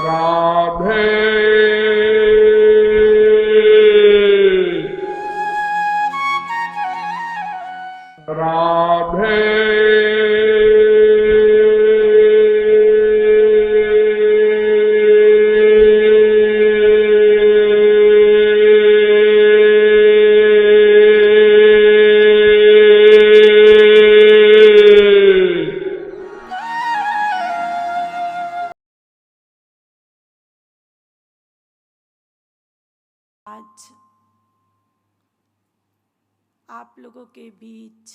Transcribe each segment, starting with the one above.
राधे राधे आज आप लोगों के बीच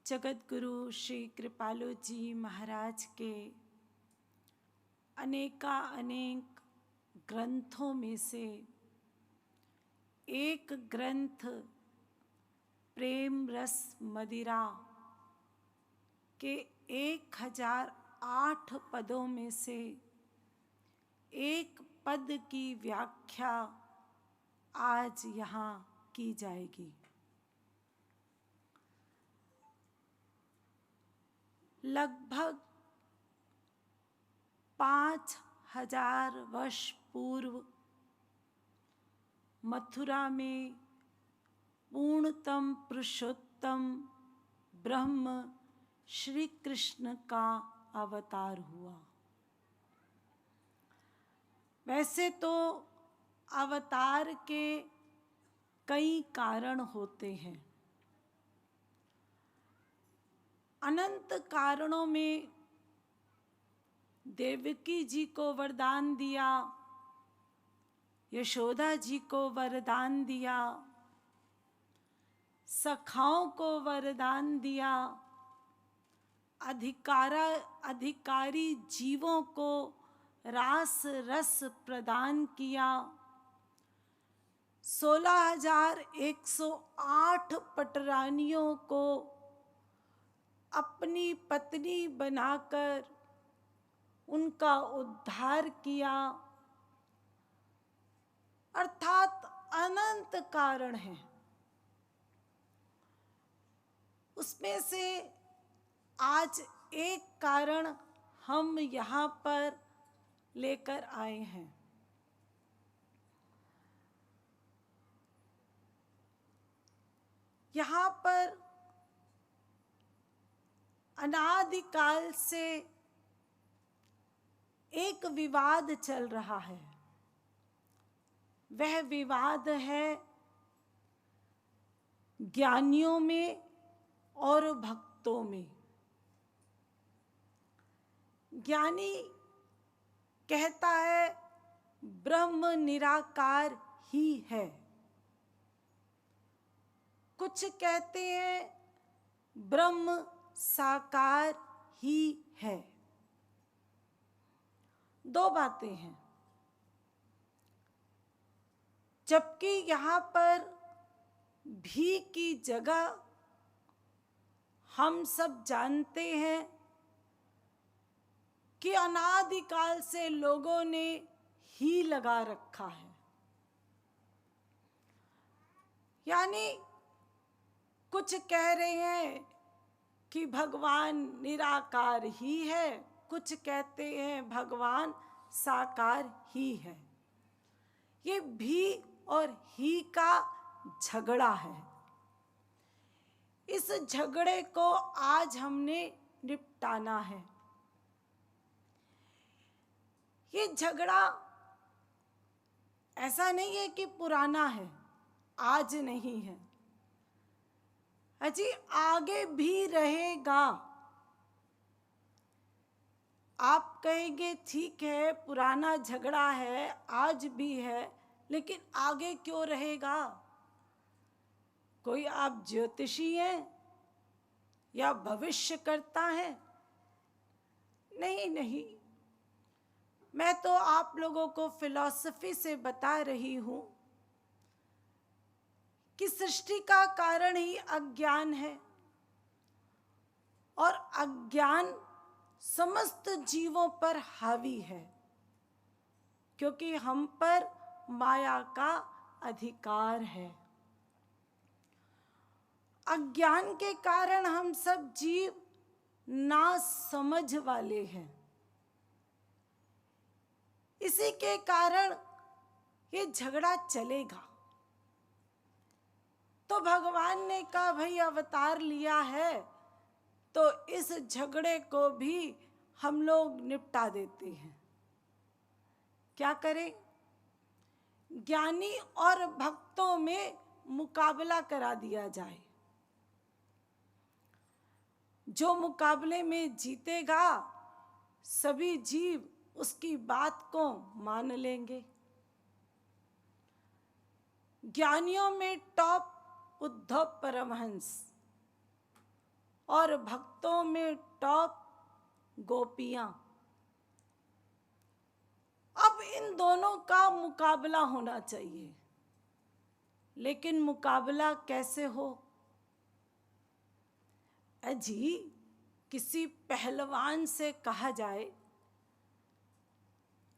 जगत गुरु श्री कृपालु जी महाराज के अनेक ग्रंथों में से एक ग्रंथ प्रेम रस मदिरा के 1008 पदों में से एक पद की व्याख्या आज यहाँ की जाएगी। लगभग 5000 वर्ष पूर्व मथुरा में पूर्णतम पुरुषोत्तम ब्रह्म श्री कृष्ण का अवतार हुआ। वैसे तो अवतार के कई कारण होते हैं। अनंत कारणों में देवकी जी को वरदान दिया, यशोदा जी को वरदान दिया, सखाओं को वरदान दिया, अधिकारी जीवों को रास रस प्रदान किया, 16,108 पटरानियों को अपनी पत्नी बनाकर उनका उद्धार किया। अर्थात अनंत कारण हैं। उसमें से आज एक कारण हम यहाँ पर लेकर आए हैं। यहाँ पर अनादिकाल से एक विवाद चल रहा है। वह विवाद है ज्ञानियों में और भक्तों में। ज्ञानी कहता है ब्रह्म निराकार ही है, कुछ कहते हैं ब्रह्म साकार ही है। दो बातें हैं। जबकि यहाँ पर भी की जगह हम सब जानते हैं कि अनादिकाल से लोगों ने ही लगा रखा है। यानी कुछ कह रहे हैं कि भगवान निराकार ही है, कुछ कहते हैं भगवान साकार ही है। ये भी और ही का झगड़ा है। इस झगड़े को आज हमने निपटाना है। ये झगड़ा ऐसा नहीं है कि पुराना है, आज नहीं है, अजी आगे भी रहेगा। आप कहेंगे ठीक है पुराना झगड़ा है, आज भी है, लेकिन आगे क्यों रहेगा? कोई आप ज्योतिषी हैं या भविष्य करता है? नहीं, मैं तो आप लोगों को फिलॉसफी से बता रही हूं कि सृष्टि का कारण ही अज्ञान है और अज्ञान समस्त जीवों पर हावी है, क्योंकि हम पर माया का अधिकार है। अज्ञान के कारण हम सब जीव ना समझ वाले हैं। इसी के कारण ये झगड़ा चलेगा। तो भगवान ने कहा भाई अवतार लिया है तो इस झगड़े को भी हम लोग निपटा देते हैं। क्या करें? ज्ञानी और भक्तों में मुकाबला करा दिया जाए। जो मुकाबले में जीतेगा सभी जीव उसकी बात को मान लेंगे। ज्ञानियों में टॉप उद्धव परमहंस और भक्तों में टॉप गोपियां। अब इन दोनों का मुकाबला होना चाहिए, लेकिन मुकाबला कैसे हो? अजी किसी पहलवान से कहा जाए,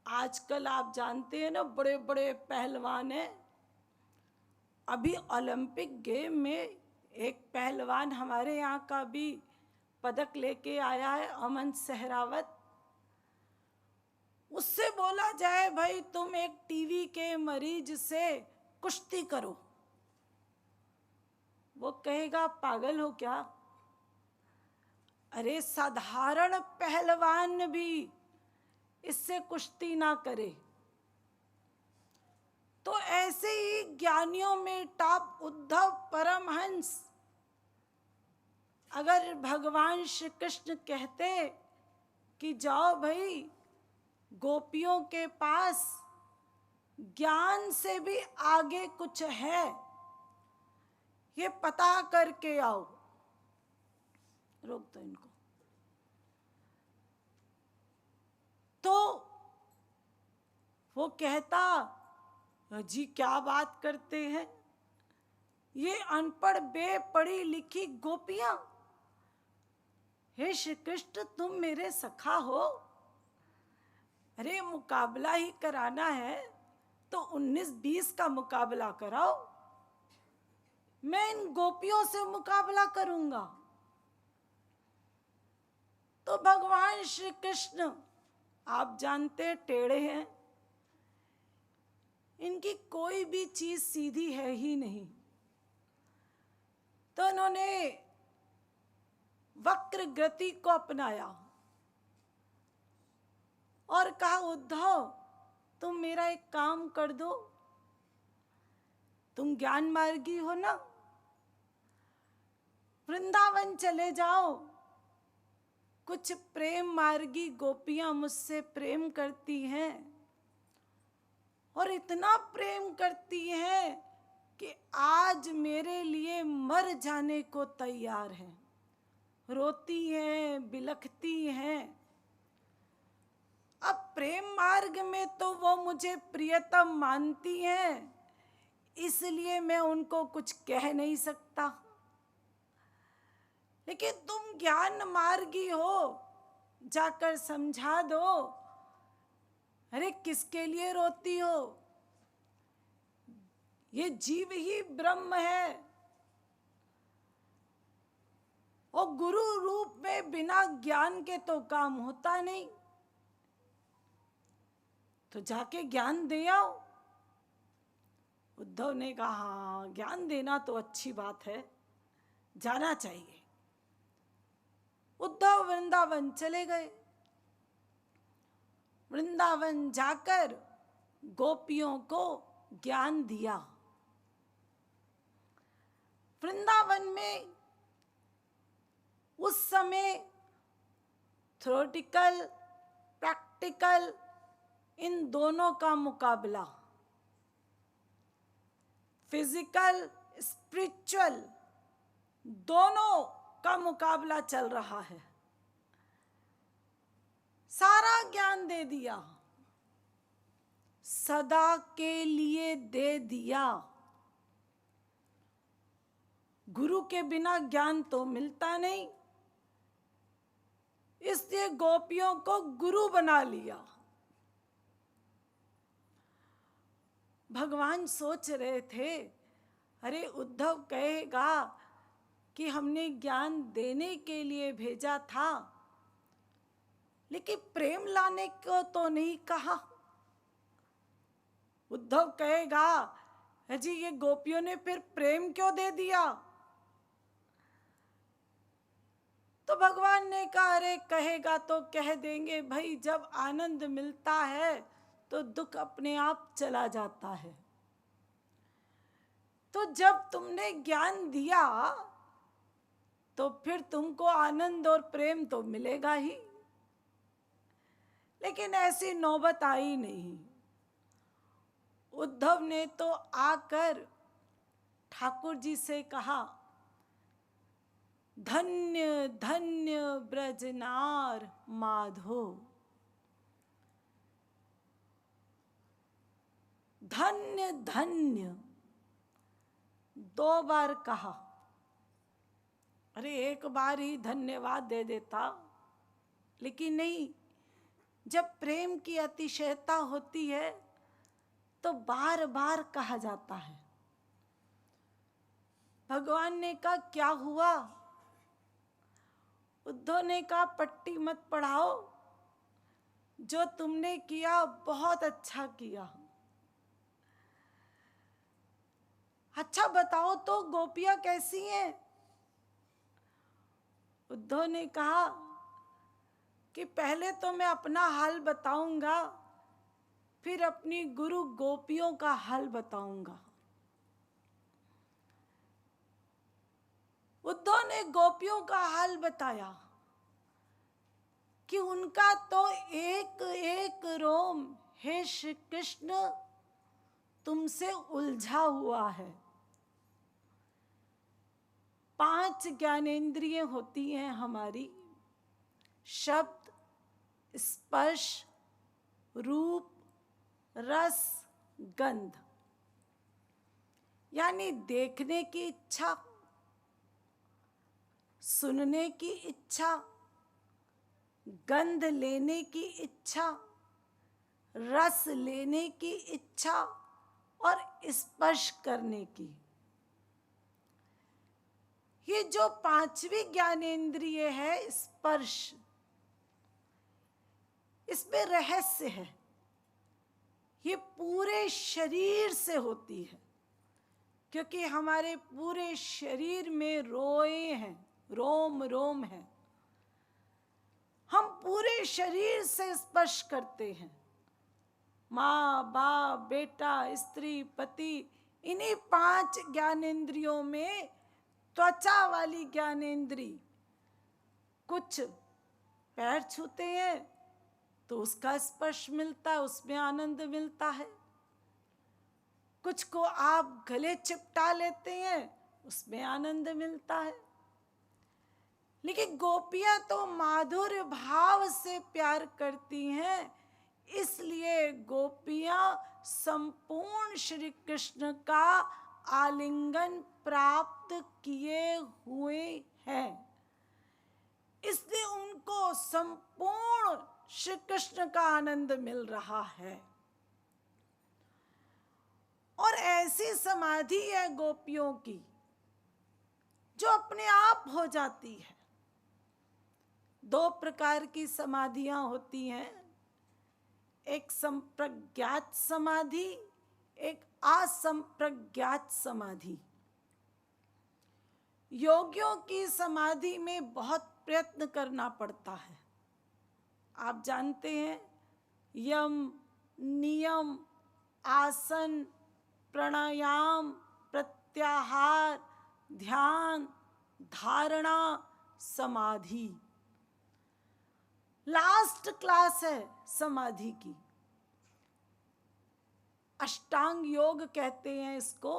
आजकल आप जानते हैं ना बड़े बड़े पहलवान हैं। अभी ओलंपिक गेम में एक पहलवान हमारे यहाँ का भी पदक लेके आया है, अमन सहरावत। उससे बोला जाए भाई तुम एक टीवी के मरीज से कुश्ती करो, वो कहेगा पागल हो क्या? अरे साधारण पहलवान भी इससे कुश्ती ना करे। तो ऐसे ही ज्ञानियों में टॉप उद्धव परमहंस। अगर भगवान श्री कृष्ण कहते कि जाओ भाई गोपियों के पास ज्ञान से भी आगे कुछ है, ये पता करके आओ, रोक दो इनको। तो वो कहता जी क्या बात करते हैं, ये अनपढ़ बेपढ़ी लिखी गोपियां। हे श्री कृष्ण तुम मेरे सखा हो, अरे मुकाबला ही कराना है तो 19-20 का मुकाबला कराओ, मैं इन गोपियों से मुकाबला करूंगा। तो भगवान श्री कृष्ण आप जानते टेढ़े हैं, इनकी कोई भी चीज सीधी है ही नहीं। तो उन्होंने वक्र गति को अपनाया और कहा उद्धव तुम मेरा एक काम कर दो, तुम ज्ञान मार्गी हो ना, वृंदावन चले जाओ। कुछ प्रेम मार्गी गोपियां मुझसे प्रेम करती हैं और इतना प्रेम करती हैं कि आज मेरे लिए मर जाने को तैयार हैं, रोती हैं, बिलखती हैं। अब प्रेम मार्ग में तो वो मुझे प्रियतम मानती हैं, इसलिए मैं उनको कुछ कह नहीं सकता। लेकिन तुम ज्ञान मार्गी हो, जाकर समझा दो। अरे किसके लिए रोती हो? ये जीव ही ब्रह्म है और गुरु रूप में बिना ज्ञान के तो काम होता नहीं, तो जाके ज्ञान दे आओ। उद्धव ने कहा हाँ ज्ञान देना तो अच्छी बात है, जाना चाहिए। उद्धव वृंदावन चले गए। वृंदावन जाकर गोपियों को ज्ञान दिया। वृंदावन में उस समय थ्योरेटिकल प्रैक्टिकल इन दोनों का मुकाबला, फिजिकल स्पिरिचुअल दोनों का मुकाबला चल रहा है। सारा ज्ञान दे दिया, सदा के लिए दे दिया। गुरु के बिना ज्ञान तो मिलता नहीं, इसलिए गोपियों को गुरु बना लिया। भगवान सोच रहे थे अरे उद्धव कहेगा कि हमने ज्ञान देने के लिए भेजा था, लेकिन प्रेम लाने को तो नहीं कहा। उद्धव कहेगा, जी ये गोपियों ने फिर प्रेम क्यों दे दिया? तो भगवान ने कहा, अरे कहेगा तो कह देंगे भाई, जब आनंद मिलता है तो दुख अपने आप चला जाता है। तो जब तुमने ज्ञान दिया तो फिर तुमको आनंद और प्रेम तो मिलेगा ही। लेकिन ऐसी नौबत आई नहीं। उद्धव ने तो आकर ठाकुर जी से कहा, धन्य धन्य ब्रजनार माधो, धन्य धन्य 2 बार कहा। अरे एक बार ही धन्यवाद दे देता, लेकिन नहीं, जब प्रेम की अतिशयता होती है तो बार बार कहा जाता है। भगवान ने कहा, क्या हुआ? उद्धव ने कहा, पट्टी मत पढ़ाओ, जो तुमने किया बहुत अच्छा किया। अच्छा बताओ तो गोपियां कैसी हैं? उद्धव ने कहा कि पहले तो मैं अपना हाल बताऊंगा, फिर अपनी गुरु गोपियों का हाल बताऊंगा। उद्धव ने गोपियों का हाल बताया कि उनका तो एक एक रोम हे श्री कृष्ण तुमसे उलझा हुआ है। 5 ज्ञानेंद्रियां होती हैं हमारी, शब्द, स्पर्श, रूप, रस, गंध। यानी देखने की इच्छा, सुनने की इच्छा, गंध लेने की इच्छा, रस लेने की इच्छा और स्पर्श करने की। ये जो 5वीं ज्ञानेंद्रिय है स्पर्श, इसमें रहस्य है। ये पूरे शरीर से होती है, क्योंकि हमारे पूरे शरीर में रोए हैं, रोम रोम है। हम पूरे शरीर से स्पर्श करते हैं। माँ बाप, बेटा, स्त्री, पति, इन्हीं 5 ज्ञानेंद्रियों में त्वचा वाली ज्ञानेंद्री, कुछ पैर छूते हैं तो उसका स्पर्श मिलता है, उसमें आनंद मिलता है। कुछ को आप गले चिपटा लेते हैं, उसमें आनंद मिलता है। लेकिन गोपियां तो माधुर्य भाव से प्यार करती हैं, इसलिए गोपियां संपूर्ण श्री कृष्ण का आलिंगन प्राप्त किए हुए हैं। इसलिए उनको संपूर्ण श्री कृष्ण का आनंद मिल रहा है। और ऐसी समाधि है गोपियों की जो अपने आप हो जाती है। 2 प्रकार की समाधियां होती हैं, एक संप्रज्ञात समाधि, एक असंप्रज्ञात समाधि। योगियों की समाधि में बहुत प्रयत्न करना पड़ता है। आप जानते हैं, यम, नियम, आसन, प्राणायाम, प्रत्याहार, ध्यान, धारणा, समाधि। लास्ट क्लास है समाधि की। अष्टांग योग कहते हैं इसको।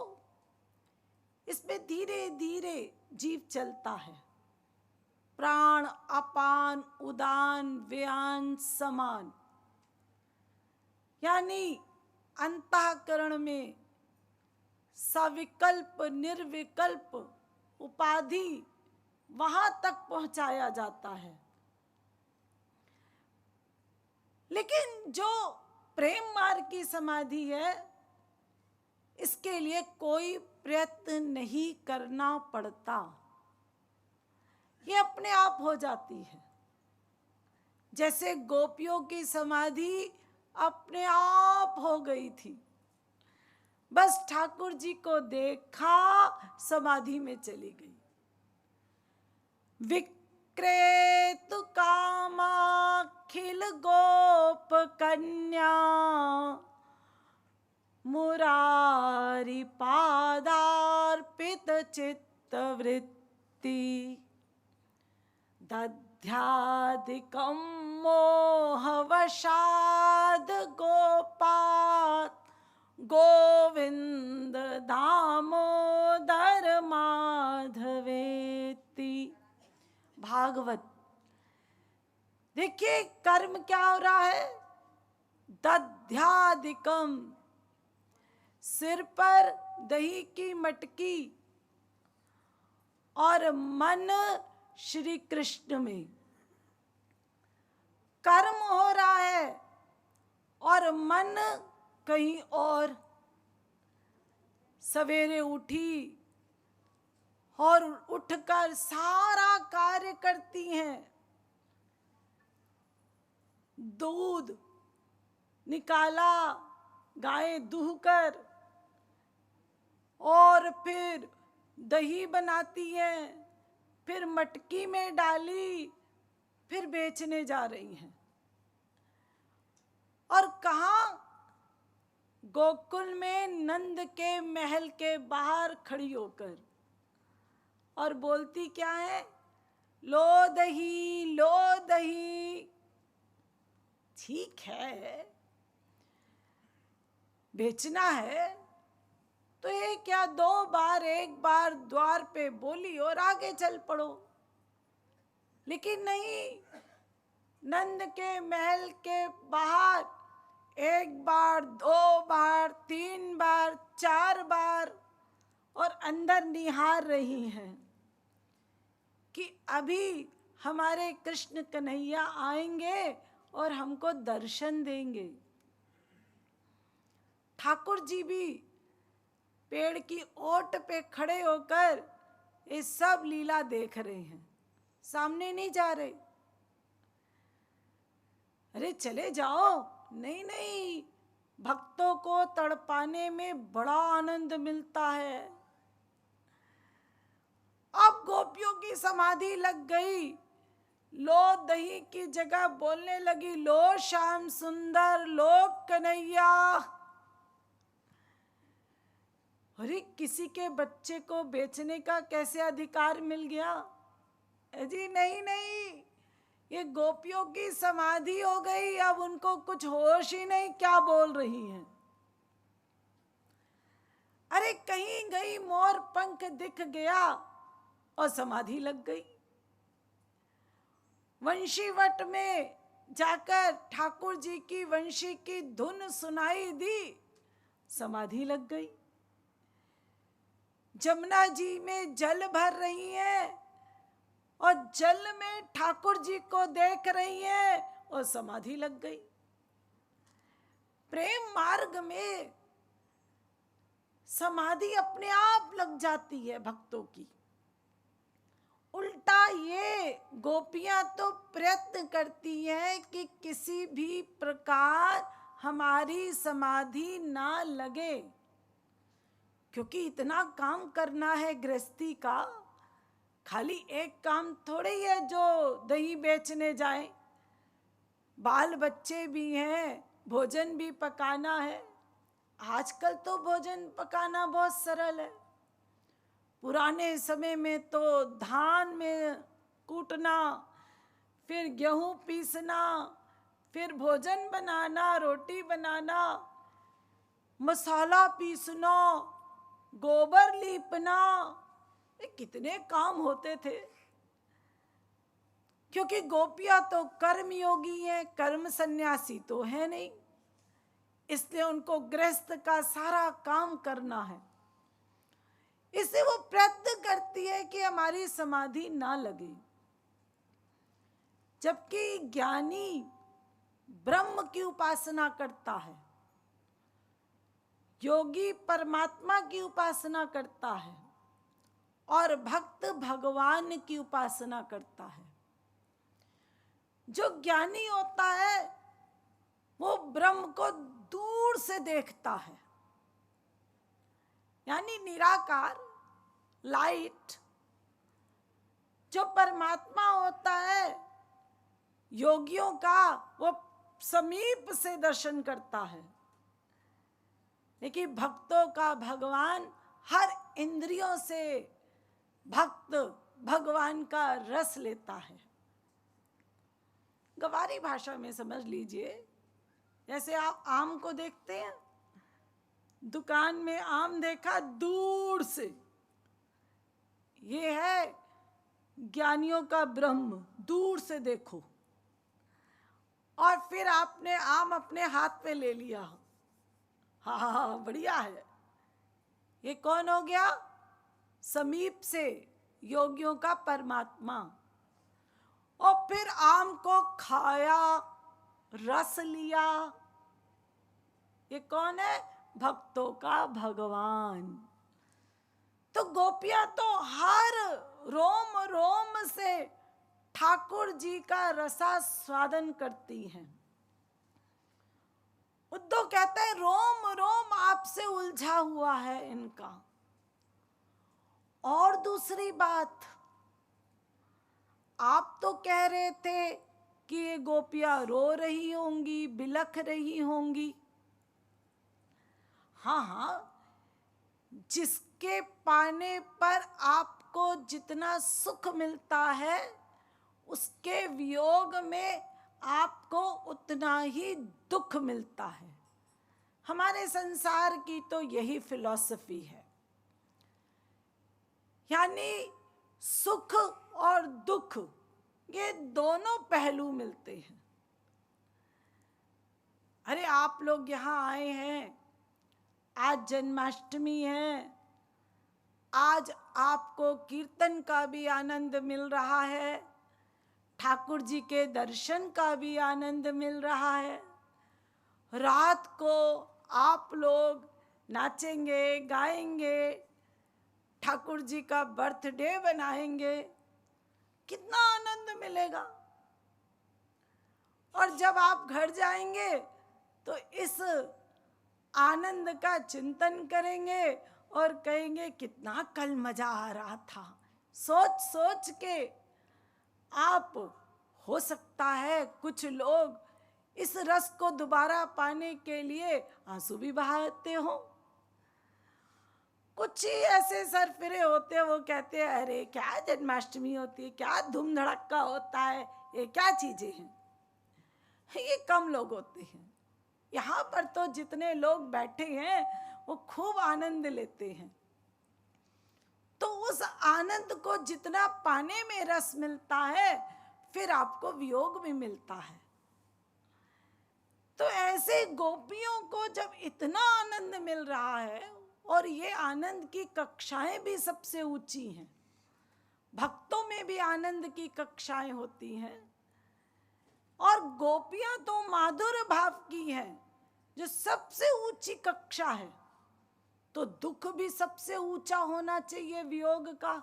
इसमें धीरे धीरे जीव चलता है। प्राण, अपान, उदान, व्यान, समान। यानी अंतःकरण में सविकल्प, निर्विकल्प उपाधि वहां तक पहुंचाया जाता है। लेकिन जो प्रेम मार्ग की समाधि है, इसके लिए कोई प्रयत्न नहीं करना पड़ता, ये अपने आप हो जाती है। जैसे गोपियों की समाधि अपने आप हो गई थी। बस ठाकुर जी को देखा, समाधि में चली गई। विक्रेतु कामाखिल गोप कन्या, मुरारी पादार्पित चित्त वृत्ति, दध्यादिकं मोहवशाद गोपात्, गोविंद दामोदर माधवेति। भागवत। देखिए कर्म क्या हो रहा है, दध्यादिकम, सिर पर दही की मटकी और मन श्री कृष्ण में। कर्म हो रहा है और मन कहीं और। सवेरे उठी और उठकर सारा कार्य करती हैं। दूध निकाला, गाय दूहकर, और फिर दही बनाती हैं, फिर मटकी में डाली, फिर बेचने जा रही हैं। और कहाँ? गोकुल में नंद के महल के बाहर खड़ी होकर, और बोलती क्या है? लो दही, लो दही। ठीक है, बेचना है तो एक या दो बार, एक बार द्वार पे बोली और आगे चल पड़ो। लेकिन नहीं, नंद के महल के बाहर एक बार, दो बार, तीन बार, चार बार, और अंदर निहार रही हैं कि अभी हमारे कृष्ण कन्हैया आएंगे और हमको दर्शन देंगे। ठाकुर जी भी पेड़ की ओट पे खड़े होकर ये सब लीला देख रहे हैं, सामने नहीं जा रहे। अरे चले जाओ। नहीं नहीं, भक्तों को तड़पाने में बड़ा आनंद मिलता है। अब गोपियों की समाधि लग गई। लो दही की जगह बोलने लगी, लो श्याम सुंदर, लो कन्हैया। अरे किसी के बच्चे को बेचने का कैसे अधिकार मिल गया? जी नहीं नहीं, ये गोपियों की समाधि हो गई, अब उनको कुछ होश ही नहीं क्या बोल रही हैं। अरे कहीं गई मोर पंख दिख गया और समाधि लग गई। वंशीवट में जाकर ठाकुर जी की वंशी की धुन सुनाई दी, समाधि लग गई। जमुना जी में जल भर रही है और जल में ठाकुर जी को देख रही है और समाधि लग गई। प्रेम मार्ग में समाधि अपने आप लग जाती है भक्तों की। उल्टा ये गोपियां तो प्रयत्न करती हैं कि किसी भी प्रकार हमारी समाधि ना लगे, क्योंकि इतना काम करना है गृहस्थी का। खाली एक काम थोड़े ही है जो दही बेचने जाए, बाल बच्चे भी हैं, भोजन भी पकाना है। आजकल तो भोजन पकाना बहुत सरल है। पुराने समय में तो धान में कूटना, फिर गेहूं पीसना, फिर भोजन बनाना, रोटी बनाना, मसाला पीसना, गोबर लीपना, ये कितने काम होते थे। क्योंकि गोपियां तो कर्म योगी हैं, कर्म सन्यासी तो है नहीं, इसलिए उनको गृहस्थ का सारा काम करना है। इससे वो प्रयत्न करती है कि हमारी समाधि ना लगे। जबकि ज्ञानी ब्रह्म की उपासना करता है, योगी परमात्मा की उपासना करता है, और भक्त भगवान की उपासना करता है। जो ज्ञानी होता है वो ब्रह्म को दूर से देखता है, यानी निराकार लाइट जो परमात्मा होता है, योगियों का वो समीप से दर्शन करता है। लेकिन भक्तों का भगवान हर इंद्रियों से भक्त भगवान का रस लेता है। गवारी भाषा में समझ लीजिए, जैसे आप आम को देखते हैं, दुकान में आम देखा दूर से, ये है ज्ञानियों का ब्रह्म, दूर से देखो, और फिर आपने आम अपने हाथ पे ले लिया, हाँ बढ़िया है। ये कौन हो गया? समीप से योगियों का परमात्मा। और फिर आम को खाया, रस लिया, ये कौन है? भक्तों का भगवान। तो गोपियां तो हर रोम रोम से ठाकुर जी का रसास्वादन करती हैं। उद्धव कहते हैं रोम रोम आपसे उलझा हुआ है इनका। और दूसरी बात, आप तो कह रहे थे कि ये गोपियां रो रही होंगी, बिलख रही होंगी। हाँ हाँ, जिसके पाने पर आपको जितना सुख मिलता है, उसके वियोग में आपको उतना ही दुख मिलता है। हमारे संसार की तो यही फिलॉसफी है, यानी सुख और दुख ये दोनों पहलू मिलते हैं। अरे आप लोग यहाँ आए हैं, आज जन्माष्टमी है, आज आपको कीर्तन का भी आनंद मिल रहा है, ठाकुर जी के दर्शन का भी आनंद मिल रहा है। रात को आप लोग नाचेंगे, गाएंगे, ठाकुर जी का बर्थडे बनाएंगे, कितना आनंद मिलेगा। और जब आप घर जाएंगे तो इस आनंद का चिंतन करेंगे और कहेंगे कितना कल मजा आ रहा था। सोच सोच के आप, हो सकता है कुछ लोग इस रस को दोबारा पाने के लिए आंसू भी बहाते हो। कुछ ही ऐसे सरफिरे होते हैं, वो कहते हैं अरे क्या जन्माष्टमी होती है, क्या धूम धड़क्का होता है, ये क्या चीजें हैं। ये कम लोग होते हैं। यहाँ पर तो जितने लोग बैठे हैं वो खूब आनंद लेते हैं। तो उस आनंद को जितना पाने में रस मिलता है, फिर आपको वियोग भी मिलता है। तो ऐसे गोपियों को जब इतना आनंद मिल रहा है, और ये आनंद की कक्षाएं भी सबसे ऊंची हैं, भक्तों में भी आनंद की कक्षाएं होती हैं, और गोपियां तो माधुर भाव की हैं, जो सबसे ऊंची कक्षा है। तो दुख भी सबसे ऊंचा होना चाहिए वियोग का।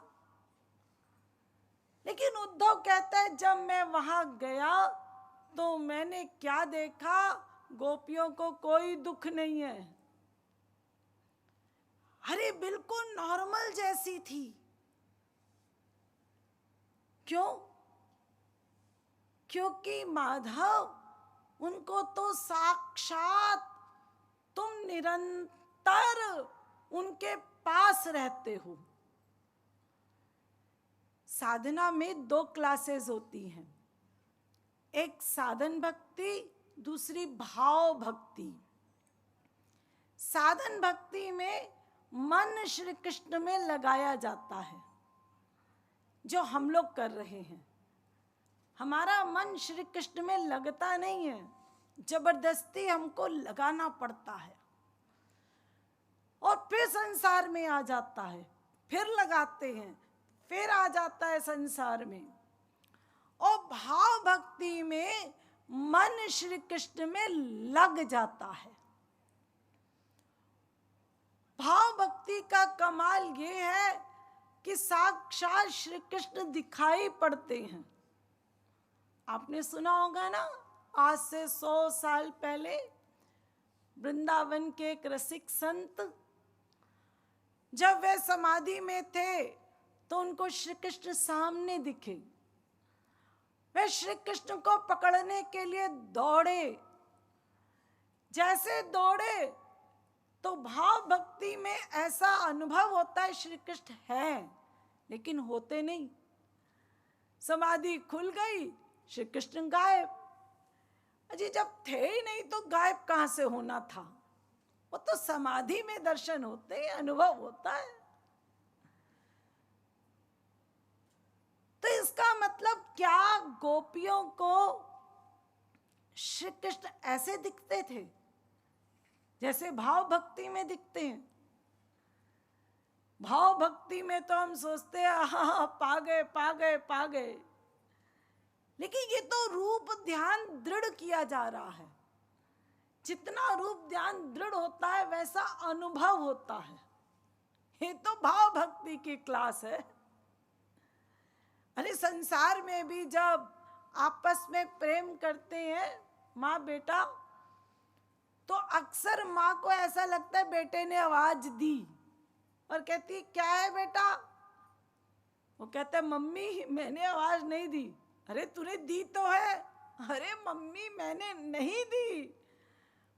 लेकिन उद्धव कहता है जब मैं वहां गया तो मैंने क्या देखा, गोपियों को कोई दुख नहीं है। अरे बिल्कुल नॉर्मल जैसी थी। क्यों? क्योंकि माधव उनको तो साक्षात तुम निरंतर उनके पास रहते हो। साधना में 2 क्लासेस होती हैं, एक साधन भक्ति, दूसरी भाव भक्ति। साधन भक्ति में मन श्री कृष्ण में लगाया जाता है, जो हम लोग कर रहे हैं। हमारा मन श्री कृष्ण में लगता नहीं है, जबरदस्ती हमको लगाना पड़ता है, और फिर संसार में आ जाता है, फिर लगाते हैं, फिर आ जाता है संसार में। और भाव भक्ति में मन श्री कृष्ण में लग जाता है। भाव भक्ति का कमाल ये है कि साक्षात श्री कृष्ण दिखाई पड़ते हैं। आपने सुना होगा ना, आज से 100 साल पहले वृंदावन के एक रसिक संत जब वे समाधि में थे तो उनको श्री कृष्ण सामने दिखे। वे श्री कृष्ण को पकड़ने के लिए दौड़े। जैसे दौड़े तो भाव भक्ति में ऐसा अनुभव होता है श्री कृष्ण है, लेकिन होते नहीं। समाधि खुल गई, श्री कृष्ण गायब। अजी जब थे ही नहीं तो गायब कहां से होना था? वो तो समाधि में दर्शन होते हैं, अनुभव होता है। तो इसका मतलब क्या गोपियों को श्री कृष्ण ऐसे दिखते थे जैसे भाव भक्ति में दिखते हैं? भाव भक्ति में तो हम सोचते हैं हाँ पा गए पा गए पा गए, लेकिन ये तो रूप ध्यान दृढ़ किया जा रहा है। जितना रूप ध्यान दृढ़ होता है वैसा अनुभव होता है। ये तो भाव भक्ति की क्लास है। अरे संसार में भी जब आपस में प्रेम करते हैं माँ बेटा, तो अक्सर माँ को ऐसा लगता है बेटे ने आवाज दी और कहती क्या है बेटा? वो कहता है मम्मी मैंने आवाज नहीं दी। अरे तूने दी तो है। अरे मम्मी मैंने नहीं दी।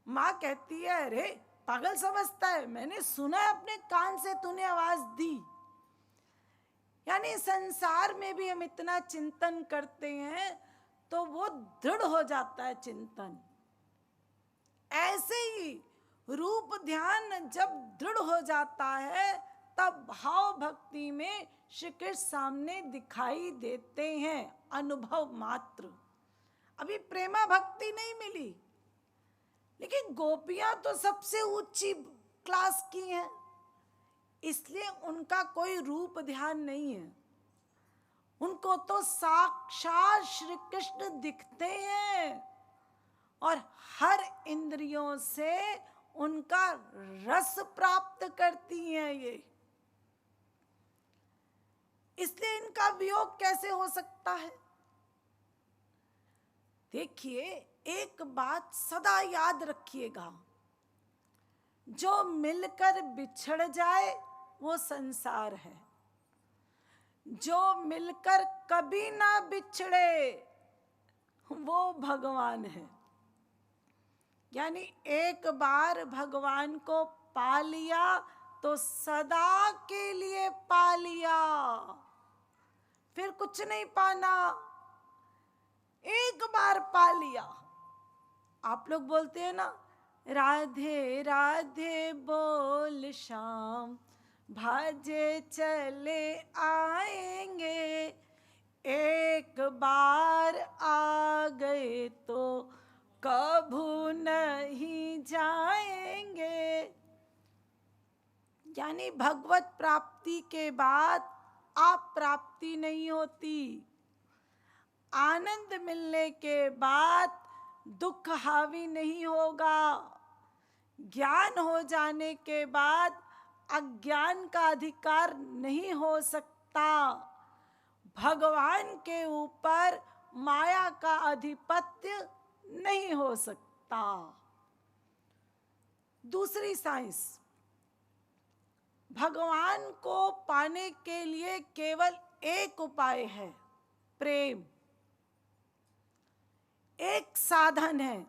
माँ कहती है अरे पागल समझता है, मैंने सुना है अपने कान से तूने आवाज दी। यानी संसार में भी हम इतना चिंतन करते हैं तो वो दृढ़ हो जाता है चिंतन। ऐसे ही रूप ध्यान जब दृढ़ हो जाता है तब भाव भक्ति में श्री कृष्ण सामने दिखाई देते हैं, अनुभव मात्र। अभी प्रेमा भक्ति नहीं मिली, लेकिन गोपियां तो सबसे ऊंची क्लास की हैं, इसलिए उनका कोई रूप ध्यान नहीं है। उनको तो साक्षात श्री कृष्ण दिखते हैं और हर इंद्रियों से उनका रस प्राप्त करती हैं ये। इसलिए इनका वियोग कैसे हो सकता है? देखिए एक बात सदा याद रखिएगा, जो मिलकर बिछड़ जाए वो संसार है, जो मिलकर कभी ना बिछड़े वो भगवान है। यानी एक बार भगवान को पा लिया तो सदा के लिए पा लिया, फिर कुछ नहीं पाना। एक बार पा लिया। आप लोग बोलते हैं ना राधे राधे बोल श्याम, भाजे चले आएंगे, एक बार आ गए तो कभू नहीं जाएंगे। यानी भगवत प्राप्ति के बाद आप प्राप्ति नहीं होती। आनंद मिलने के बाद दुख हावी नहीं होगा। ज्ञान हो जाने के बाद अज्ञान का अधिकार नहीं हो सकता। भगवान के ऊपर माया का आधिपत्य नहीं हो सकता। दूसरी साइंस, भगवान को पाने के लिए केवल एक उपाय है, प्रेम। एक साधन है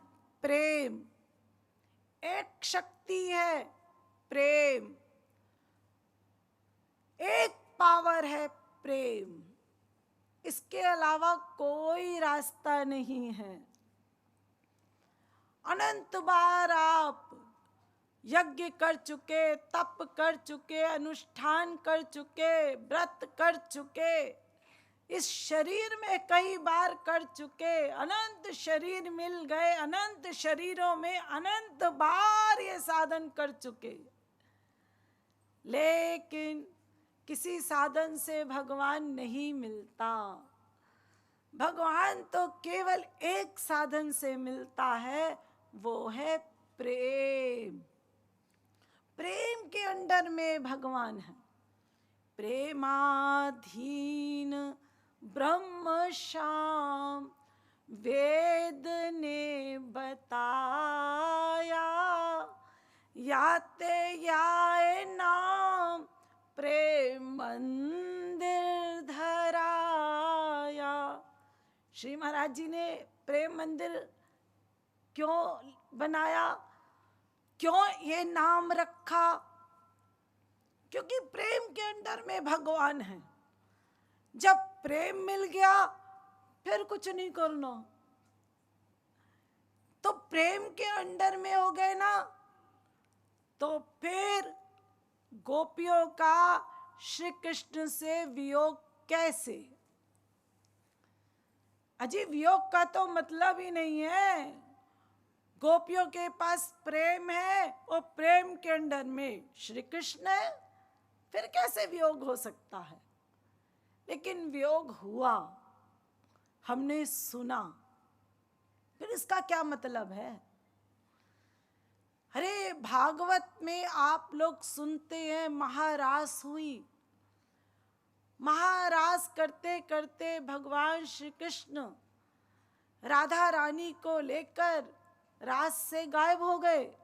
प्रेम, एक शक्ति है प्रेम, एक पावर है प्रेम। इसके अलावा कोई रास्ता नहीं है। अनंत बार आप यज्ञ कर चुके, तप कर चुके, अनुष्ठान कर चुके, व्रत कर चुके, इस शरीर में कई बार कर चुके, अनंत शरीर मिल गए, अनंत शरीरों में अनंत बार ये साधन कर चुके, लेकिन किसी साधन से भगवान नहीं मिलता। भगवान तो केवल एक साधन से मिलता है, वो है प्रेम। प्रेम के अंडर में भगवान है। प्रेमाधीन ब्रह्म श्याम वेद ने बताया, याते याए नाम प्रेम मंदिर धराया। श्री महाराज जी ने प्रेम मंदिर क्यों बनाया, क्यों ये नाम रखा? क्योंकि प्रेम के अंदर में भगवान है। जब प्रेम मिल गया फिर कुछ नहीं करना। तो प्रेम के अंदर में हो गए ना, तो फिर गोपियों का श्री कृष्ण से वियोग कैसे? अजी वियोग का तो मतलब ही नहीं है। गोपियों के पास प्रेम है और प्रेम के अंदर में श्री कृष्ण है, फिर कैसे वियोग हो सकता है? लेकिन वियोग हुआ, हमने सुना, फिर इसका क्या मतलब है? अरे भागवत में आप लोग सुनते हैं महारास हुई। महारास करते करते भगवान श्री कृष्ण राधा रानी को लेकर रास से गायब हो गए।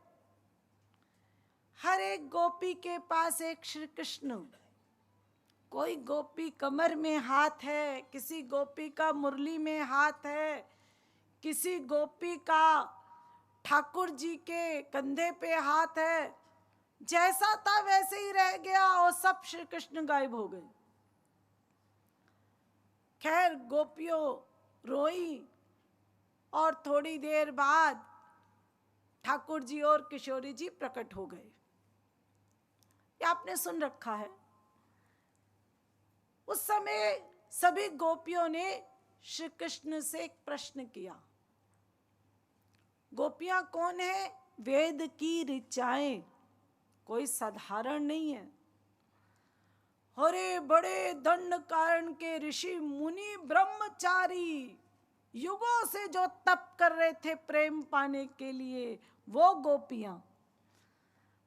हर एक गोपी के पास एक श्री कृष्ण। कोई गोपी कमर में हाथ है, किसी गोपी का मुरली में हाथ है, किसी गोपी का ठाकुर जी के कंधे पे हाथ है। जैसा था वैसे ही रह गया और सब श्री कृष्ण गायब हो गए। खैर गोपियों रोई और थोड़ी देर बाद ठाकुर जी और किशोरी जी प्रकट हो गए। ये आपने सुन रखा है। उस समय सभी गोपियों ने श्री कृष्ण से एक प्रश्न किया। गोपियां कौन है? वेद की ऋचाएं, कोई साधारण नहीं है। अरे बड़े दंड कारण के ऋषि मुनि ब्रह्मचारी युगों से जो तप कर रहे थे प्रेम पाने के लिए, वो गोपियां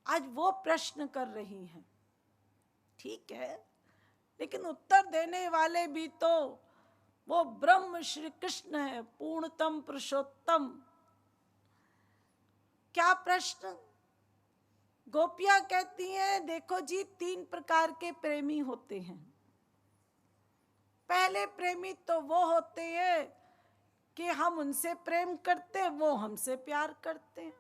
आज वो प्रश्न कर रही हैं। ठीक है, लेकिन उत्तर देने वाले भी तो वो ब्रह्म श्री कृष्ण है, पूर्णतम पुरुषोत्तम। क्या प्रश्न? गोपियां कहती हैं देखो जी, 3 प्रकार के प्रेमी होते हैं। पहले प्रेमी तो वो होते हैं कि हम उनसे प्रेम करते, वो हमसे प्यार करते हैं।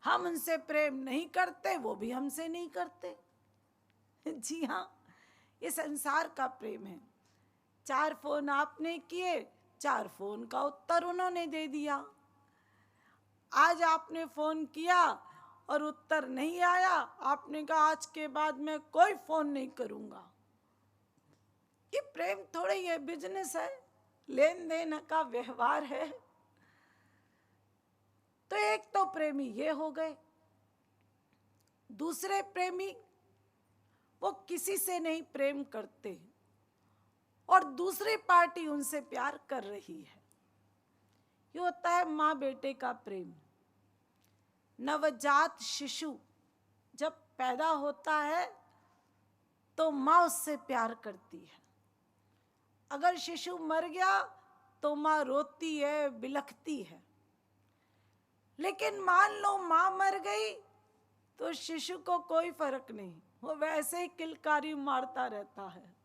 हम उनसे प्रेम नहीं करते, वो भी हमसे नहीं करते। जी हाँ, ये संसार का प्रेम है। 4 फोन आपने किए, 4 फोन का उत्तर उन्होंने दे दिया। आज आपने फोन किया और उत्तर नहीं आया, आपने कहा आज के बाद मैं कोई फोन नहीं करूंगा। ये प्रेम थोड़ा ही है, बिजनेस है, लेन देन का व्यवहार है। तो एक तो प्रेमी ये हो गए। दूसरे प्रेमी वो किसी से नहीं प्रेम करते और दूसरी पार्टी उनसे प्यार कर रही है। ये होता है माँ बेटे का प्रेम। नवजात शिशु जब पैदा होता है तो माँ उससे प्यार करती है। अगर शिशु मर गया तो माँ रोती है, बिलखती है। लेकिन मान लो माँ मर गई तो शिशु को कोई फर्क नहीं, वो वैसे ही किलकारी मारता रहता है,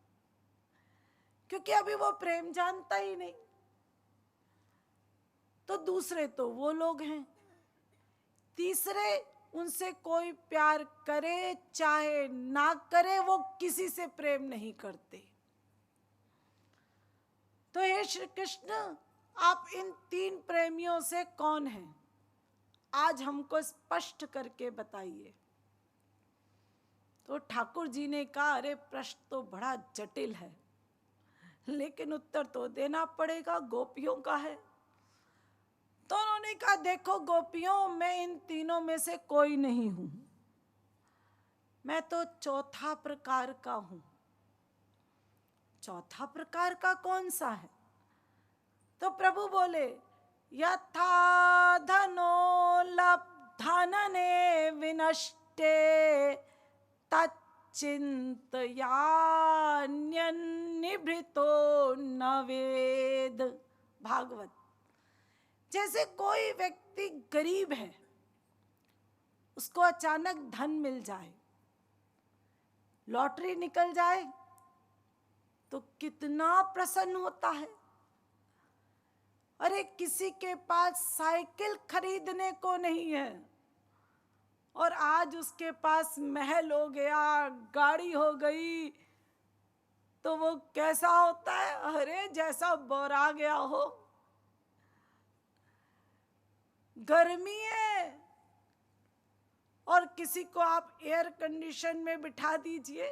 क्योंकि अभी वो प्रेम जानता ही नहीं। तो दूसरे तो वो लोग हैं। तीसरे, उनसे कोई प्यार करे चाहे ना करे, वो किसी से प्रेम नहीं करते। तो हे श्री कृष्ण, आप इन 3 प्रेमियों से कौन हैं? आज हमको स्पष्ट करके बताइए। तो ठाकुर जी ने कहा अरे प्रश्न तो बड़ा जटिल है, लेकिन उत्तर तो देना पड़ेगा, गोपियों का है। तो उन्होंने कहा देखो गोपियों, मैं इन तीनों में से कोई नहीं हूं, मैं तो चौथा प्रकार का हूं। चौथा प्रकार का कौन सा है? तो प्रभु बोले यथा धनो लब्धनने विनष्टे तच्चिन्तयान्यन्निभृतो न वेद। भागवत। जैसे कोई व्यक्ति गरीब है, उसको अचानक धन मिल जाए, लॉटरी निकल जाए तो कितना प्रसन्न होता है। अरे किसी के पास साइकिल खरीदने को नहीं है और आज उसके पास महल हो गया, गाड़ी हो गई, तो वो कैसा होता है? अरे जैसा बौरा गया हो। गर्मी है और किसी को आप एयर कंडीशन में बिठा दीजिए,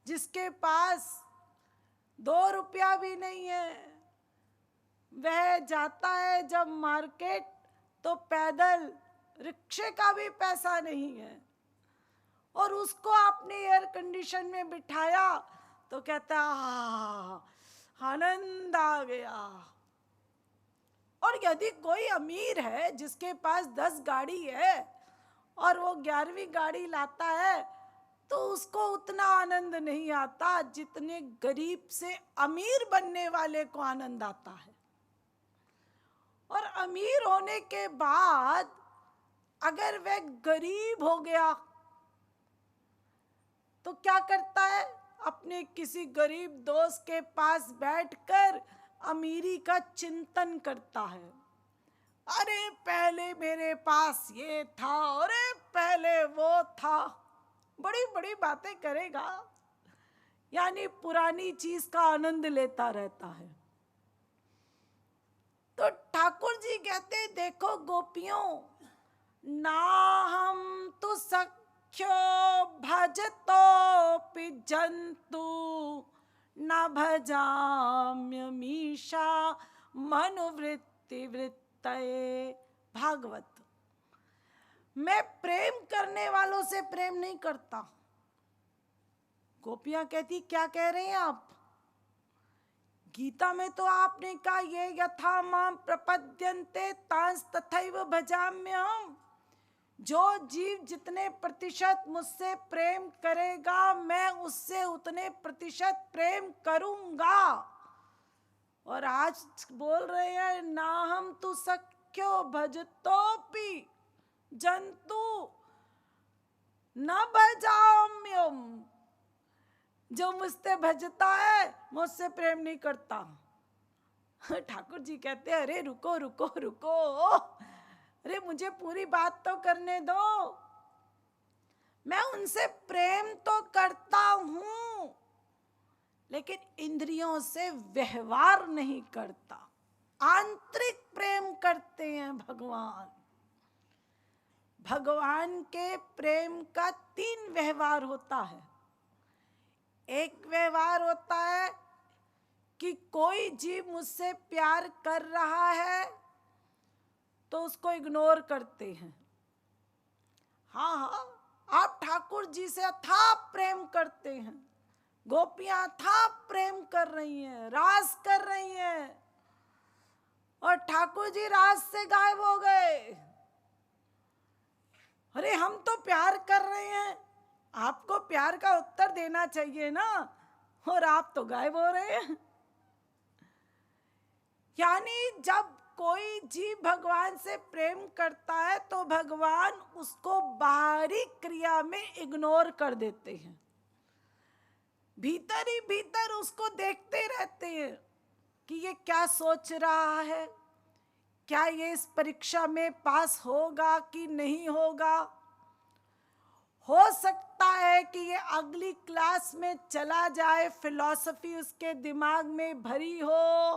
जिसके पास 2 रुपया भी नहीं है, वह जाता है जब मार्केट तो पैदल, रिक्शे का भी पैसा नहीं है, और उसको आपने एयर कंडीशन में बिठाया तो कहता आनंद आ गया। और यदि कोई अमीर है जिसके पास 10 गाड़ी है और वो 11वीं गाड़ी लाता है तो उसको उतना आनंद नहीं आता जितने गरीब से अमीर बनने वाले को आनंद आता है। और अमीर होने के बाद अगर वह गरीब हो गया तो क्या करता है? अपने किसी गरीब दोस्त के पास बैठकर अमीरी का चिंतन करता है। अरे पहले मेरे पास ये था, अरे पहले वो था, बड़ी बड़ी बातें करेगा, यानी पुरानी चीज का आनंद लेता रहता है। तो ठाकुर जी कहते, देखो गोपियों, ना हम तो सख्यो भजतोपि जंतु न भजाम्य मीशा मनुवृत्ति वृत्तये। भागवत। मैं प्रेम करने वालों से प्रेम नहीं करता। गोपियां कहती, क्या कह रहे हैं आप? गीता में तो आपने कहा ये यथा माम प्रपद्यन्ते तांस तथैव भजाम्यहम्। जो जीव जितने प्रतिशत मुझसे प्रेम करेगा मैं उससे उतने प्रतिशत प्रेम करूंगा। और आज बोल रहे हैं ना हम तु सख्यो भजतोपि जंतु न भजाम्यम। जो मुझसे भजता है मुझसे प्रेम नहीं करता। ठाकुर जी कहते हैं, अरे रुको रुको रुको, अरे मुझे पूरी बात तो करने दो। मैं उनसे प्रेम तो करता हूं लेकिन इंद्रियों से व्यवहार नहीं करता। आंतरिक प्रेम करते हैं भगवान। भगवान के प्रेम का 3 व्यवहार होता है। एक व्यवहार होता है कि कोई जीव मुझसे प्यार कर रहा है तो उसको इग्नोर करते हैं। हाँ हाँ, आप ठाकुर जी से अथाह प्रेम करते हैं, गोपियां अथाह प्रेम कर रही हैं, रास कर रही हैं, और ठाकुर जी रास से गायब हो गए। अरे हम तो प्यार कर रहे हैं, आपको प्यार का उत्तर देना चाहिए ना, और आप तो गायब हो रहे हैं। यानी जब कोई जीव भगवान से प्रेम करता है तो भगवान उसको बाहरी क्रिया में इग्नोर कर देते हैं, भीतर ही भीतर उसको देखते रहते हैं कि ये क्या सोच रहा है, क्या ये इस परीक्षा में पास होगा कि नहीं होगा। हो सकता है कि ये अगली क्लास में चला जाए, फिलॉसफी उसके दिमाग में भरी हो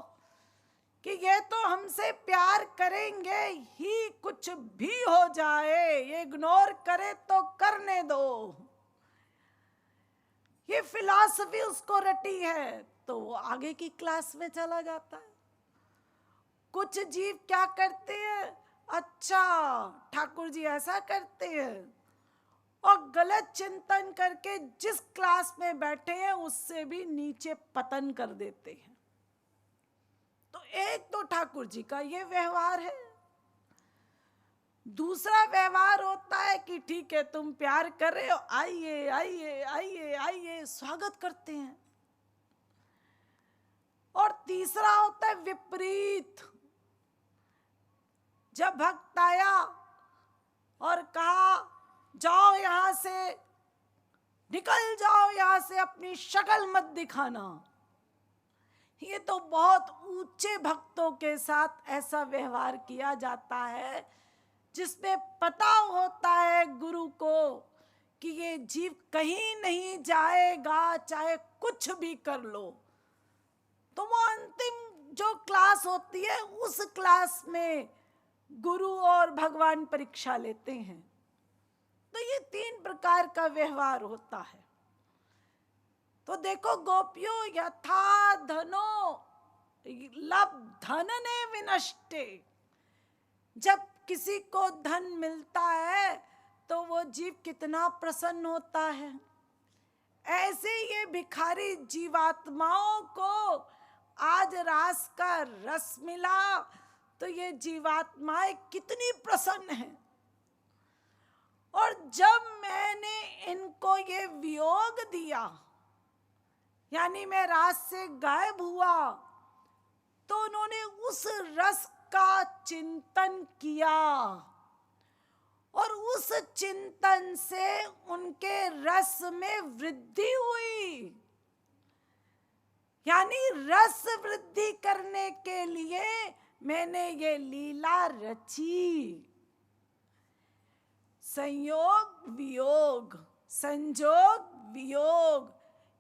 कि ये तो हमसे प्यार करेंगे ही, कुछ भी हो जाए, ये इग्नोर करे तो करने दो। ये फिलॉसफी उसको रटी है तो वो आगे की क्लास में चला जाता है। कुछ जीव क्या करते हैं, अच्छा ठाकुर जी ऐसा करते हैं, और गलत चिंतन करके जिस क्लास में बैठे हैं उससे भी नीचे पतन कर देते हैं। तो एक तो ठाकुर जी का ये व्यवहार है। दूसरा व्यवहार होता है कि ठीक है तुम प्यार कर रहे हो, आइए आइए आइए आइए, स्वागत करते हैं। और तीसरा होता है विपरीत। जब भक्त आया और कहा जाओ यहां से, निकल जाओ यहां से, अपनी शक्ल मत दिखाना। ये तो बहुत ऊंचे भक्तों के साथ ऐसा व्यवहार किया जाता है, जिसमें पता होता है गुरु को कि ये जीव कहीं नहीं जाएगा, चाहे कुछ भी कर लो। तो वो अंतिम जो क्लास होती है, उस क्लास में गुरु और भगवान परीक्षा लेते हैं। तो ये 3 प्रकार का व्यवहार होता है। तो देखो गोपियों, यथा धनो लब्धनने विनष्टे। जब किसी को धन मिलता है तो वो जीव कितना प्रसन्न होता है। ऐसे ये भिखारी जीवात्माओं को आज रास का रस मिला तो ये जीवात्माएं कितनी प्रसन्न हैं। और जब मैंने इनको ये वियोग दिया, यानी मैं रास से गायब हुआ, तो उन्होंने उस रस का चिंतन किया और उस चिंतन से उनके रस में वृद्धि हुई। यानी रस वृद्धि करने के लिए मैंने ये लीला रची। संयोग वियोग, संजोग वियोग,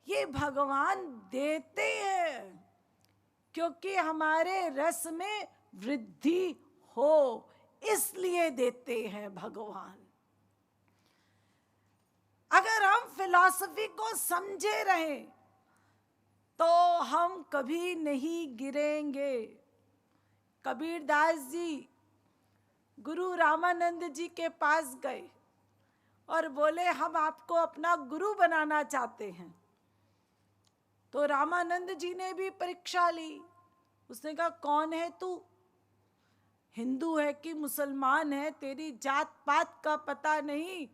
ये भगवान देते हैं क्योंकि हमारे रस में वृद्धि हो, इसलिए देते हैं भगवान। अगर हम फिलॉसफी को समझे रहे तो हम कभी नहीं गिरेंगे। कबीरदास जी गुरु रामानंद जी के पास गए और बोले, हम आपको अपना गुरु बनाना चाहते हैं। तो रामानंद जी ने भी परीक्षा ली। उसने कहा, कौन है तू? हिंदू है कि मुसलमान है, तेरी जात पात का पता नहीं,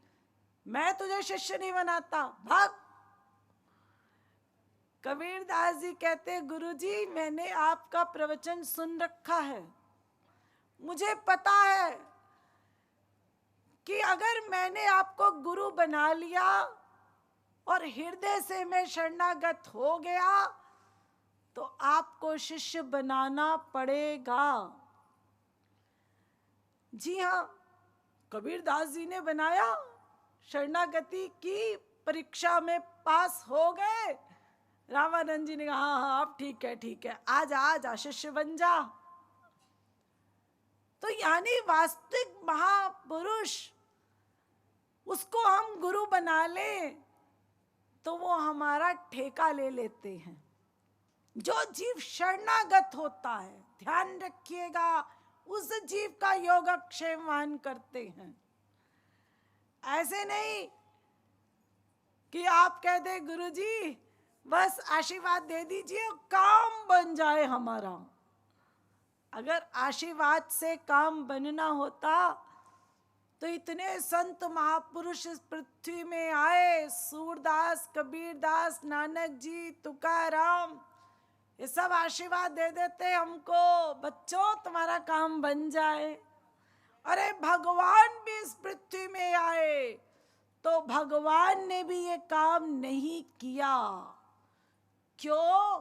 मैं तुझे शिष्य नहीं बनाता, भाग। कबीरदास जी कहते, गुरुजी मैंने आपका प्रवचन सुन रखा है, मुझे पता है कि अगर मैंने आपको गुरु बना लिया और हृदय से मैं शरणागत हो गया तो आपको शिष्य बनाना पड़ेगा। जी हाँ, कबीरदास जी ने बनाया, शरणागति की परीक्षा में पास हो गए। रामानंद जी ने कहा, हाँ आप ठीक है, आजा आजा शिष्य बन जा। तो यानी वास्तविक महापुरुष, उसको हम गुरु बना लें तो वो हमारा ठेका ले लेते हैं। जो जीव शरणागत होता है, ध्यान रखिएगा, उस जीव का योगक्षेम करते हैं। ऐसे नहीं कि आप कह दे, गुरुजी बस आशीर्वाद दे दीजिए, काम बन जाए हमारा। अगर आशीर्वाद से काम बनना होता तो इतने संत महापुरुष इस पृथ्वी में आए, सूरदास, कबीरदास, नानक जी, तुकाराम, ये सब आशीर्वाद दे देते हमको, बच्चों तुम्हारा काम बन जाए। अरे भगवान भी इस पृथ्वी में आए तो भगवान ने भी ये काम नहीं किया। क्यों?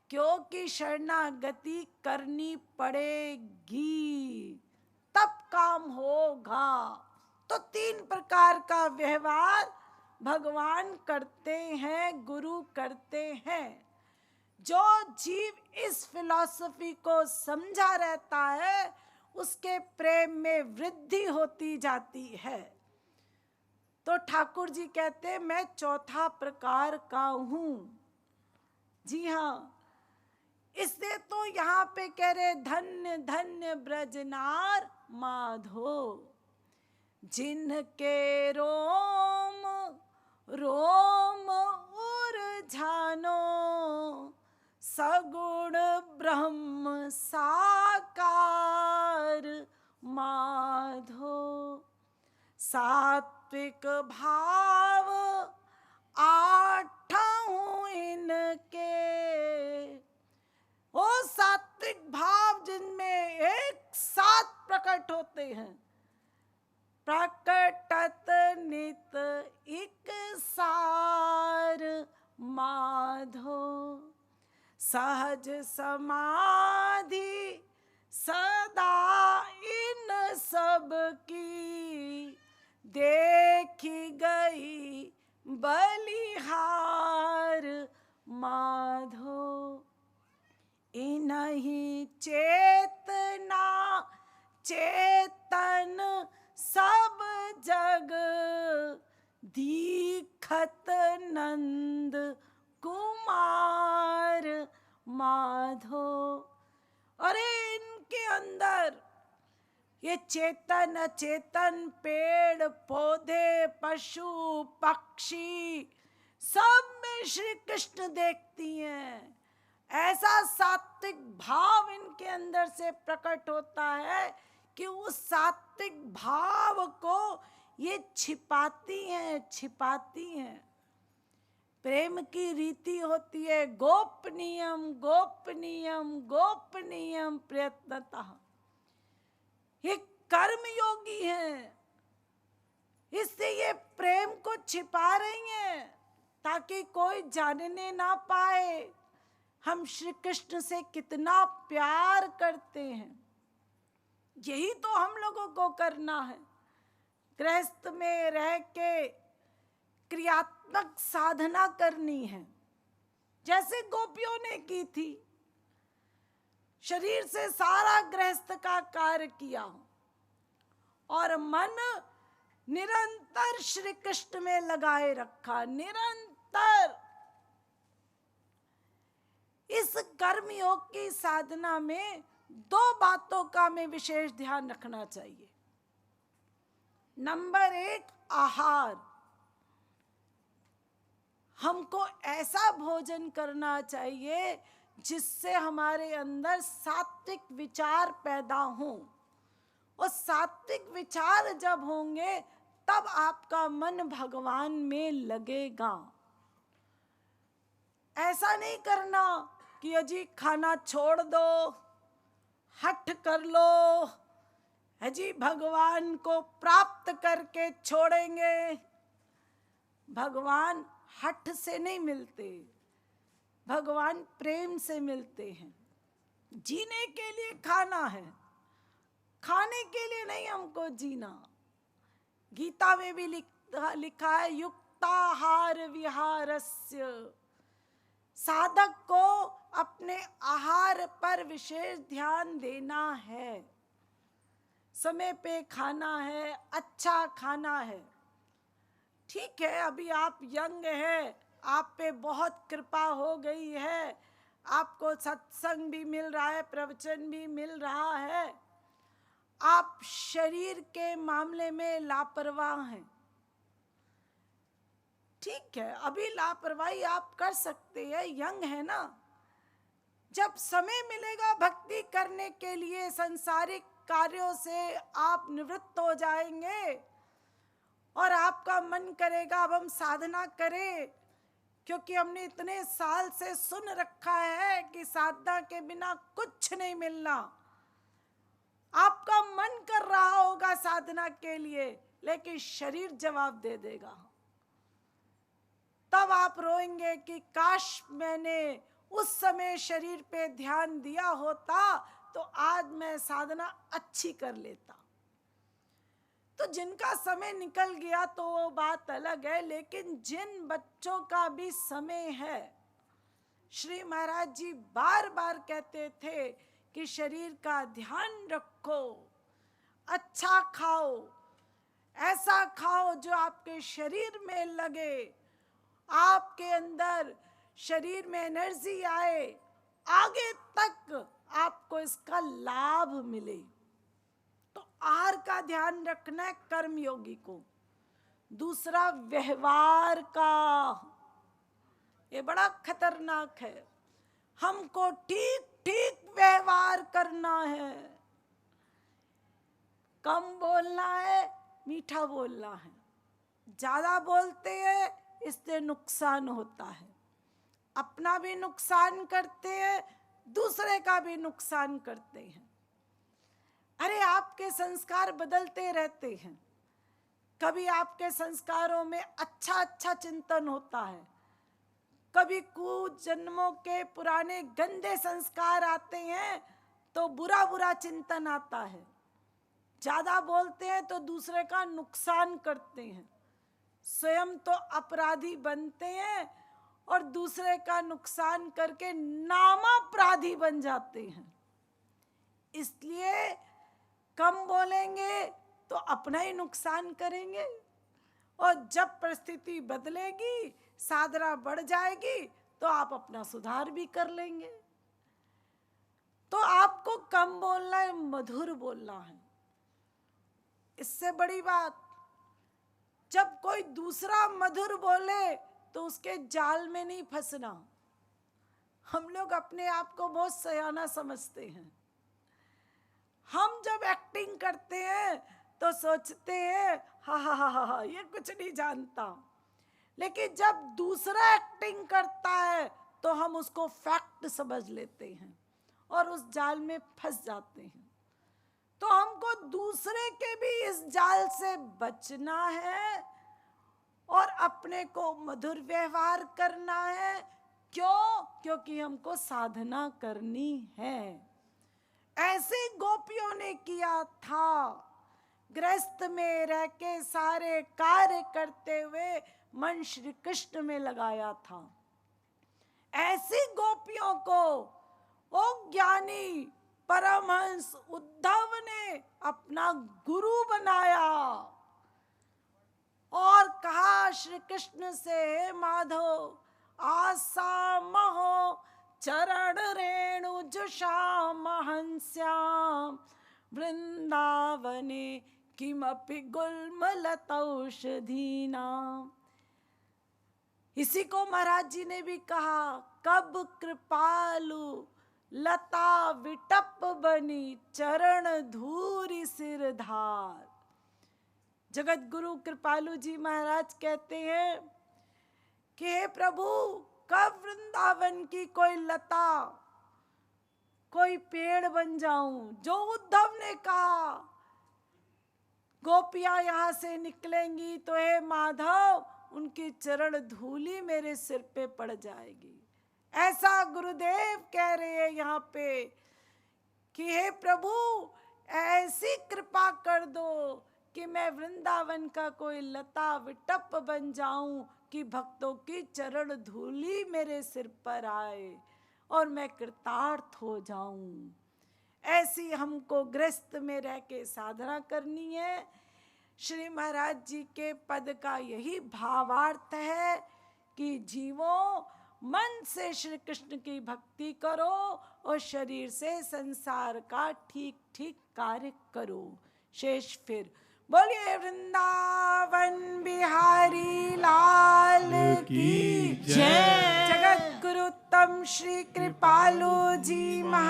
क्योंकि शरणागति करनी पड़ेगी, तब काम होगा। तो 3 प्रकार का व्यवहार भगवान करते हैं, गुरु करते हैं। जो जीव इस फिलॉसफी को समझा रहता है, उसके प्रेम में वृद्धि होती जाती है। तो ठाकुर जी कहते, मैं 4था प्रकार का हूं। जी हाँ, इसलिए तो यहाँ पे कह रहे, धन्य धन्य ब्रजनार माधो, जिनके रोम रोम उरझानो, सगुण ब्रह्म साकार माधो। सात्विक भाव 8 इनके, वो सात्विक भाव जिनमें एक साथ प्रकट होते हैं। प्रकटत नित एक साथ माधो। सहज समाधि सदा इन सब की, देखी गई बलिहार माधो। इन्हीं चेतना चेतन सब जग, दीखत नंद कुमार माधो। अरे इनके अंदर ये चेतन अचेतन पेड़ पौधे पशु पक्षी सब में श्री कृष्ण देखती हैं। ऐसा सात्विक भाव इनके अंदर से प्रकट होता है कि उस सात्विक भाव को ये छिपाती हैं। प्रेम की रीति होती है गोपनीयम गोपनीयम गोपनीयम प्रयत्नतः। ये कर्म योगी हैं, इससे ये प्रेम को छिपा रही हैं ताकि कोई जानने ना पाए हम श्री कृष्ण से कितना प्यार करते हैं। यही तो हम लोगों को करना है। गृहस्थ में रह के क्रियात्मक साधना करनी है, जैसे गोपियों ने की थी। शरीर से सारा गृहस्थ का कार्य किया और मन निरंतर श्री कृष्ण में लगाए रखा। निरंतर इस कर्मयोग की साधना में दो बातों का हमें विशेष ध्यान रखना चाहिए। नंबर 1, आहार। हमको ऐसा भोजन करना चाहिए जिससे हमारे अंदर सात्विक विचार पैदा हों। और सात्विक विचार जब होंगे तब आपका मन भगवान में लगेगा। ऐसा नहीं करना कि अजी खाना छोड़ दो, हठ कर लो, अजी भगवान को प्राप्त करके छोड़ेंगे। भगवान हठ से नहीं मिलते, भगवान प्रेम से मिलते हैं। जीने के लिए खाना है, खाने के लिए नहीं हमको जीना। गीता में भी लिखा है युक्ताहार विहारस्य। साधक को अपने आहार पर विशेष ध्यान देना है। समय पे खाना है, अच्छा खाना है। ठीक है, अभी आप यंग हैं, आप पे बहुत कृपा हो गई है, आपको सत्संग भी मिल रहा है, प्रवचन भी मिल रहा है। आप शरीर के मामले में लापरवाह हैं। ठीक है, अभी लापरवाही आप कर सकते हैं, यंग है ना। जब समय मिलेगा भक्ति करने के लिए, संसारिक कार्यों से आप निवृत्त हो जाएंगे और आपका मन करेगा अब हम साधना करें, क्योंकि हमने इतने साल से सुन रखा है कि साधना के बिना कुछ नहीं मिलना। आपका मन कर रहा होगा साधना के लिए, लेकिन शरीर जवाब दे देगा। तब आप रोएंगे कि काश मैंने उस समय शरीर पे ध्यान दिया होता तो आज मैं साधना अच्छी कर लेता। तो जिनका समय निकल गया तो वो बात अलग है, लेकिन जिन बच्चों का भी समय है, श्री महाराज जी बार बार कहते थे कि शरीर का ध्यान रखो, अच्छा खाओ, ऐसा खाओ जो आपके शरीर में लगे, आपके अंदर शरीर में एनर्जी आए, आगे तक आपको इसका लाभ मिले। तो आहार का ध्यान रखना है कर्मयोगी को। दूसरा, व्यवहार का। ये बड़ा खतरनाक है। हमको ठीक ठीक व्यवहार करना है। कम बोलना है, मीठा बोलना है। ज्यादा बोलते हैं, इससे नुकसान होता है। अपना भी नुकसान करते हैं, दूसरे का भी नुकसान करते हैं। अरे आपके संस्कार बदलते रहते हैं। कभी आपके संस्कारों में अच्छा अच्छा चिंतन होता है, कभी कुछ जन्मों के पुराने गंदे संस्कार आते हैं तो बुरा बुरा चिंतन आता है। ज्यादा बोलते हैं तो दूसरे का नुकसान करते हैं, स्वयं तो अपराधी बनते हैं और दूसरे का नुकसान करके नामापराधी बन जाते हैं। इसलिए कम बोलेंगे तो अपना ही नुकसान करेंगे, और जब परिस्थिति बदलेगी, साधना बढ़ जाएगी, तो आप अपना सुधार भी कर लेंगे। तो आपको कम बोलना है, मधुर बोलना है। इससे बड़ी बात, जब कोई दूसरा मधुर बोले तो उसके जाल में नहीं फंसना। हम लोग अपने आप को बहुत सयाना समझते हैं। हम जब एक्टिंग करते हैं तो सोचते हैं हा हा हा हा ये कुछ नहीं जानता, लेकिन जब दूसरा एक्टिंग करता है तो हम उसको फैक्ट समझ लेते हैं और उस जाल में फंस जाते हैं। तो हमको दूसरे के भी इस जाल से बचना है और अपने को मधुर व्यवहार करना है। क्यों? क्योंकि हमको साधना करनी है। ऐसे गोपियों ने किया था, गृहस्थ में रह के सारे कार्य करते हुए मन श्री कृष्ण में लगाया था। ऐसी गोपियों को ओ ज्ञानी परमहंस उद्धव ने अपना गुरु बनाया और कहा श्री कृष्ण से, माधव आसा महो चरण रेणु जुषाम हंस्याम वृंदावने किमपि गुल्मलतौषधीनाम। इसी को महाराज जी ने भी कहा, कब कृपालु लता विटप बनी चरण धूरी सिरधार। जगत गुरु कृपालु जी महाराज कहते हैं कि हे प्रभु, कब वृंदावन की कोई लता, कोई पेड़ बन जाऊं। जो उद्धव ने कहा गोपियां यहां से निकलेंगी तो हे माधव उनकी चरण धूली मेरे सिर पे पड़ जाएगी। ऐसा गुरुदेव कह रहे हैं यहाँ पे कि हे प्रभु ऐसी कृपा कर दो कि मैं वृंदावन का कोई लता विटप बन जाऊं कि भक्तों की चरण धूली मेरे सिर पर आए और मैं कृतार्थ हो जाऊं। ऐसी हमको गृहस्थ में रह के साधना करनी है। श्री महाराज जी के पद का यही भावार्थ है कि जीवों, मन से श्री कृष्ण की भक्ति करो और शरीर से संसार का ठीक ठीक कार्य करो। शेष फिर बोलिए वृंदावन बिहारी लाल की जय। जगत गुरु तम श्री कृपालु जी महाराज